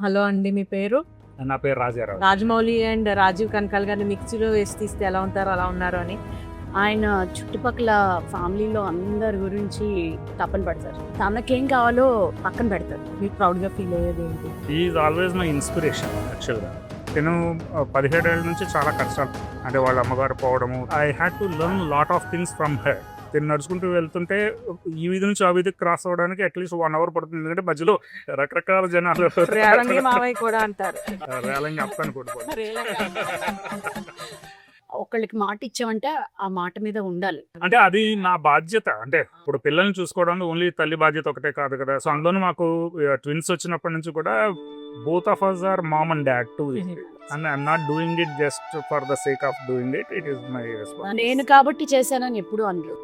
Hello అండి, మీ పేరు? నా పేరు రాజారావు. రాజమౌళి అండ్ రాజీవ్ కనకాల్ గారిని మిక్సీలో వేసి తీస్తే ఎలా ఉంటారో అలా ఉన్నారు అని. ఆయన చుట్టుపక్కల ఫ్యామిలీలో అందరి గురించి తపన పడతారు. తనకేం కావాలో పక్కన పెడతారు. మీకు ప్రౌడ్గా ఫీల్ అయ్యేది ఏంటి? ఈజ్ ఆల్వేస్ మై ఇన్స్పిరేషన్ యాక్చువల్గా. నేను 17 ఏళ్ళ నుంచి చాలా కష్టాలు, అంటే వాళ్ళ అమ్మగారు పోవడము. I had to learn lot of things from her. నేను నడుచుకుంటూ వెళ్తుంటే ఈ వీధి నుంచి ఆ వీధికి క్రాస్ అవ్వడానికి అట్లీస్ట్ 1 hour పడుతుంది, ఎందుకంటే మధ్యలో రకరకాల జనాలు రేలంగి మావయ్య కూడా అంటారు. రేలంగి అప్పని కూడా. ఒకళ్ళకి మాట ఇచ్చామంటే ఆ మాట మీద ఉండాలి. అంటే అది నా బాధ్యత. అంటే ఇప్పుడు పిల్లల్ని చూసుకోవడానికి ఓన్లీ తల్లి బాధ్యత ఒకటే కాదు కదా. సో అందులోనూ మాకు ట్విన్స్ వచ్చినప్పటి నుంచి కూడా both of us are mom and dad too. And I'm not doing it just for the sake of doing it. It is my responsibility. నేను కాబట్టి చేశానని ఎప్పుడు అనరు.